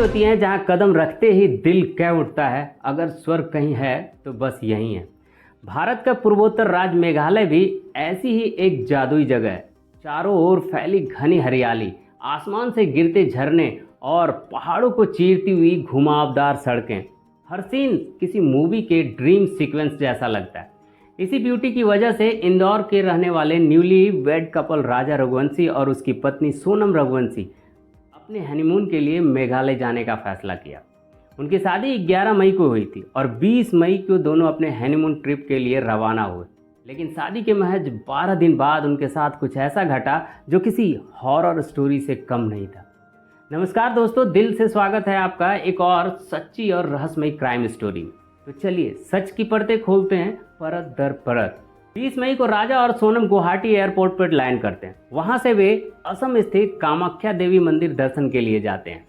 होती हैं जहां कदम रखते ही दिल कह उठता है, अगर स्वर्ग कहीं है तो बस यहीं है। भारत का पूर्वोत्तर राज्य मेघालय भी ऐसी ही एक जादुई जगह है। चारों ओर फैली घनी हरियाली, आसमान से गिरते झरने और पहाड़ों को चीरती हुई घुमावदार सड़कें। हर सीन किसी मूवी के ड्रीम सीक्वेंस जैसा लगता है। इसी ब्यूटी की वजह से इंदौर के रहने वाले न्यूली वेड कपल राजा रघुवंशी और उसकी पत्नी सोनम रघुवंशी अपने हनीमून के लिए मेघालय जाने का फैसला किया। उनकी शादी 11 मई को हुई थी और 20 मई को दोनों अपने हनीमून ट्रिप के लिए रवाना हुए। लेकिन शादी के महज 12 दिन बाद उनके साथ कुछ ऐसा घटा जो किसी हॉरर स्टोरी से कम नहीं था। नमस्कार दोस्तों, दिल से स्वागत है आपका एक और सच्ची और रहस्यमयी क्राइम स्टोरी में। तो चलिए सच की परतें खोलते हैं परत दर परत। 20 मई को राजा और सोनम गुवाहाटी एयरपोर्ट पर लैंड करते हैं। वहां से वे असम स्थित कामाख्या देवी मंदिर दर्शन के लिए जाते हैं।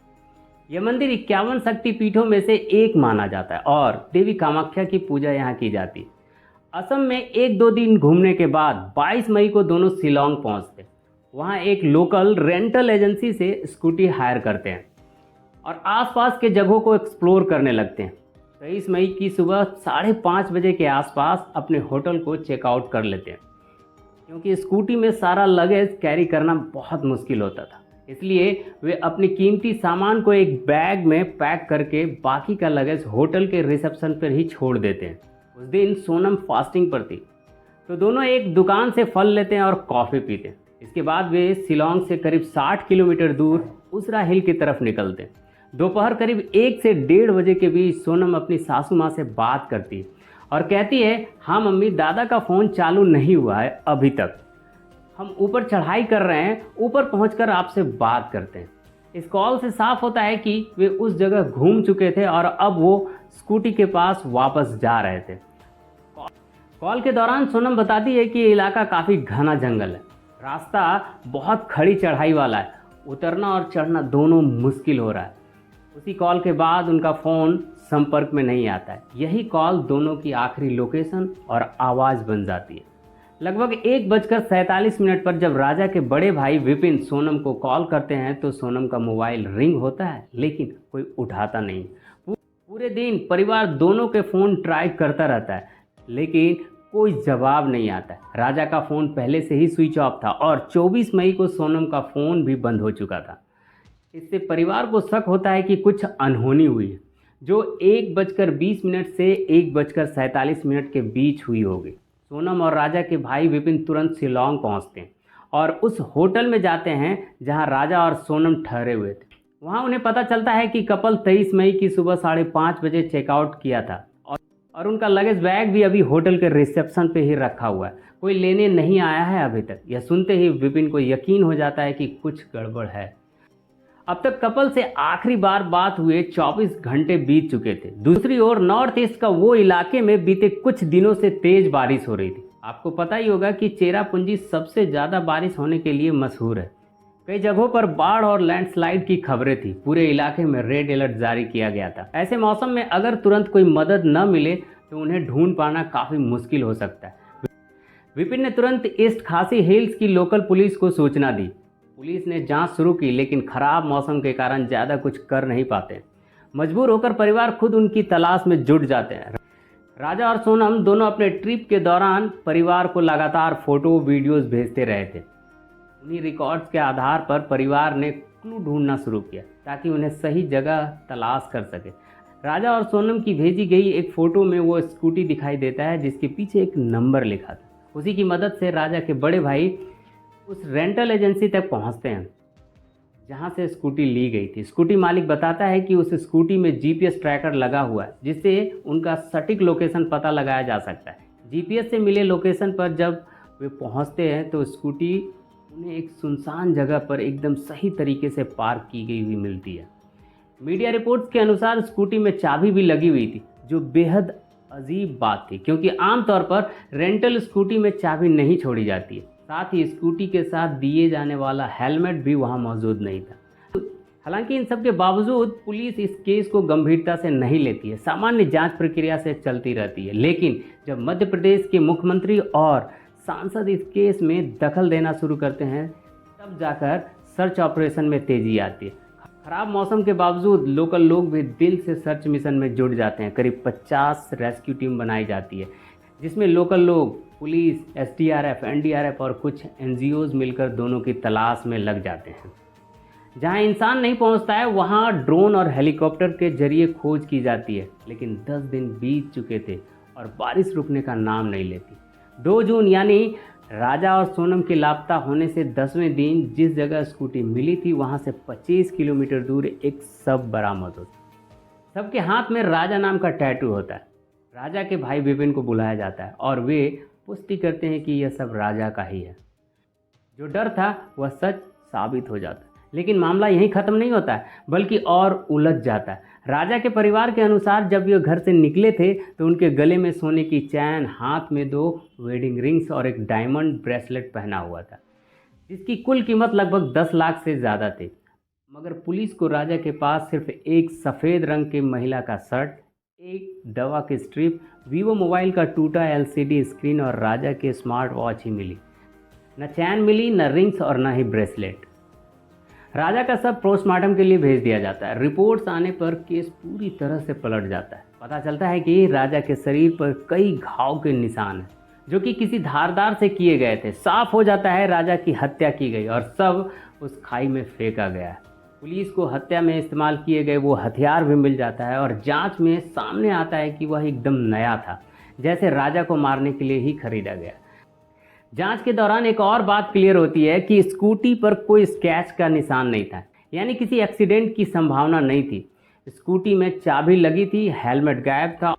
यह मंदिर 51 शक्तिपीठों में से एक माना जाता है और देवी कामाख्या की पूजा यहाँ की जाती है। असम में 1-2 दिन घूमने के बाद 22 मई को दोनों शिलोंग पहुँचते हैं। वहाँ एक लोकल रेंटल एजेंसी से स्कूटी हायर करते हैं और आसपास के जगहों को एक्सप्लोर करने लगते हैं। 23 मई की सुबह 5:30 बजे के आसपास अपने होटल को चेकआउट कर लेते हैं, क्योंकि स्कूटी में सारा लगेज कैरी करना बहुत मुश्किल होता था। इसलिए वे अपनी कीमती सामान को एक बैग में पैक करके बाकी का लगेज होटल के रिसेप्शन पर ही छोड़ देते हैं। उस दिन सोनम फास्टिंग पर थी, तो दोनों एक दुकान से फल लेते हैं और कॉफ़ी पीते हैं। इसके बाद वे शिलोंग से करीब 60 किलोमीटर दूर उसरा हिल की तरफ निकलते हैं। दोपहर करीब 1 से 1:30 बजे के बीच सोनम अपनी सासू माँ से बात करती है और कहती है, हाँ मम्मी, दादा का फ़ोन चालू नहीं हुआ है अभी तक। हम ऊपर चढ़ाई कर रहे हैं, ऊपर पहुंचकर आपसे बात करते हैं। इस कॉल से साफ होता है कि वे उस जगह घूम चुके थे और अब वो स्कूटी के पास वापस जा रहे थे। कॉल के दौरान सोनम बताती है कि ये इलाका काफ़ी घना जंगल है, रास्ता बहुत खड़ी चढ़ाई वाला है, उतरना और चढ़ना दोनों मुश्किल हो रहा है। उसी कॉल के बाद उनका फ़ोन संपर्क में नहीं आता है। यही कॉल दोनों की आखिरी लोकेशन और आवाज़ बन जाती है। लगभग 1:47 पर जब राजा के बड़े भाई विपिन सोनम को कॉल करते हैं तो सोनम का मोबाइल रिंग होता है, लेकिन कोई उठाता नहीं। पूरे दिन परिवार दोनों के फ़ोन ट्राई करता रहता है, लेकिन कोई जवाब नहीं आता है। राजा का फ़ोन पहले से ही स्विच ऑफ था और 24 मई को सोनम का फ़ोन भी बंद हो चुका था। इससे परिवार को शक होता है कि कुछ अनहोनी हुई है, जो 1:20 से 1:47 के बीच हुई होगी। सोनम और राजा के भाई विपिन तुरंत शिलोंग पहुंचते हैं और उस होटल में जाते हैं जहां राजा और सोनम ठहरे हुए थे। वहां उन्हें पता चलता है कि कपल 23 मई की सुबह 5:30 बजे चेकआउट किया था और उनका लगेज बैग भी अभी होटल के रिसेप्शन पे ही रखा हुआ है। कोई लेने नहीं आया है अभी तक। यह सुनते ही विपिन को यकीन हो जाता है कि कुछ गड़बड़ है। अब तक कपल से आखिरी बार बात हुए 24 घंटे बीत चुके थे। दूसरी ओर नॉर्थ ईस्ट का वो इलाके में बीते कुछ दिनों से तेज बारिश हो रही थी। आपको पता ही होगा कि चेरापूंजी सबसे ज़्यादा बारिश होने के लिए मशहूर है। कई जगहों पर बाढ़ और लैंडस्लाइड की खबरें थी। पूरे इलाके में रेड अलर्ट जारी किया गया था। ऐसे मौसम में अगर तुरंत कोई मदद न मिले तो उन्हें ढूंढ पाना काफ़ी मुश्किल हो सकता है। विपिन ने तुरंत ईस्ट खासी हिल्स की लोकल पुलिस को सूचना दी। पुलिस ने जांच शुरू की, लेकिन खराब मौसम के कारण ज़्यादा कुछ कर नहीं पाते। मजबूर होकर परिवार खुद उनकी तलाश में जुट जाते हैं। राजा और सोनम दोनों अपने ट्रिप के दौरान परिवार को लगातार फोटो वीडियोस भेजते रहे थे। उन्हीं रिकॉर्ड्स के आधार पर परिवार ने क्लू ढूंढना शुरू किया ताकि उन्हें सही जगह तलाश कर सके। राजा और सोनम की भेजी गई एक फ़ोटो में वो स्कूटी दिखाई देता है जिसके पीछे एक नंबर लिखा था। उसी की मदद से राजा के बड़े भाई उस रेंटल एजेंसी तक पहुंचते हैं जहां से स्कूटी ली गई थी। स्कूटी मालिक बताता है कि उस स्कूटी में जीपीएस ट्रैकर लगा हुआ है, जिससे उनका सटीक लोकेशन पता लगाया जा सकता है। जीपीएस से मिले लोकेशन पर जब वे पहुंचते हैं तो स्कूटी उन्हें एक सुनसान जगह पर एकदम सही तरीके से पार्क की गई हुई मिलती है। मीडिया रिपोर्ट्स के अनुसार स्कूटी में चाबी भी लगी हुई थी, जो बेहद अजीब बात थी, क्योंकि आमतौर पर रेंटल स्कूटी में चाबी नहीं छोड़ी जाती है। साथ ही स्कूटी के साथ दिए जाने वाला हेलमेट भी वहां मौजूद नहीं था। हालांकि इन सब के बावजूद पुलिस इस केस को गंभीरता से नहीं लेती है, सामान्य जांच प्रक्रिया से चलती रहती है। लेकिन जब मध्य प्रदेश के मुख्यमंत्री और सांसद इस केस में दखल देना शुरू करते हैं, तब जाकर सर्च ऑपरेशन में तेजी आती है। खराब मौसम के बावजूद लोकल लोग भी दिल से सर्च मिशन में जुट जाते हैं। करीब 50 रेस्क्यू टीम बनाई जाती है, जिसमें लोकल लोग, पुलिस, एसडीआरएफ, एनडीआरएफ और कुछ एनजीओज मिलकर दोनों की तलाश में लग जाते हैं। जहां इंसान नहीं पहुंचता है वहां ड्रोन और हेलीकॉप्टर के जरिए खोज की जाती है, लेकिन 10 दिन बीत चुके थे और बारिश रुकने का नाम नहीं लेती। 2 जून यानी राजा और सोनम के लापता होने से 10वें दिन जिस जगह स्कूटी मिली थी वहां से 25 किलोमीटर दूर एक शव बरामद होता है। सबके हाथ में राजा नाम का टैटू होता है। राजा के भाई विपिन को बुलाया जाता है और वे पुष्टि करते हैं कि यह सब राजा का ही है। जो डर था वह सच साबित हो जाता है। लेकिन मामला यहीं ख़त्म नहीं होता है, बल्कि और उलझ जाता है। राजा के परिवार के अनुसार जब वे घर से निकले थे तो उनके गले में सोने की चैन, हाथ में 2 वेडिंग रिंग्स और एक डायमंड ब्रेसलेट पहना हुआ था, जिसकी कुल कीमत लगभग 10 लाख से ज़्यादा थी। मगर पुलिस को राजा के पास सिर्फ एक सफ़ेद रंग के महिला का शर्ट, एक दवा की स्ट्रिप, वीवो मोबाइल का टूटा एलसीडी स्क्रीन और राजा के स्मार्ट वॉच ही मिली। न चैन मिली, न रिंग्स और न ही ब्रेसलेट। राजा का सब पोस्टमार्टम के लिए भेज दिया जाता है। रिपोर्ट्स आने पर केस पूरी तरह से पलट जाता है। पता चलता है कि राजा के शरीर पर कई घाव के निशान हैं, जो कि किसी धारदार से किए गए थे। साफ हो जाता है राजा की हत्या की गई और सब उस खाई में फेंका गया है। पुलिस को हत्या में इस्तेमाल किए गए वो हथियार भी मिल जाता है और जांच में सामने आता है कि वह एकदम नया था, जैसे राजा को मारने के लिए ही खरीदा गया। जांच के दौरान एक और बात क्लियर होती है कि स्कूटी पर कोई स्क्रैच का निशान नहीं था, यानी किसी एक्सीडेंट की संभावना नहीं थी। स्कूटी में चाबी लगी थी, हेलमेट गायब था,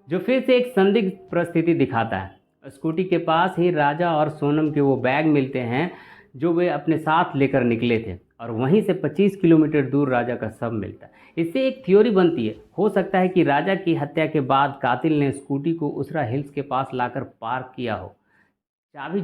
जो फिर से एक संदिग्ध परिस्थिति दिखाता है। स्कूटी के पास ही राजा और सोनम के वो बैग मिलते हैं जो वे अपने साथ लेकर निकले थे और वहीं से 25 किलोमीटर दूर राजा का शव मिलता है। इससे एक थ्योरी बनती है, हो सकता है कि राजा की हत्या के बाद कातिल ने स्कूटी को उसरा हिल्स के पास लाकर पार्क किया हो। चाबी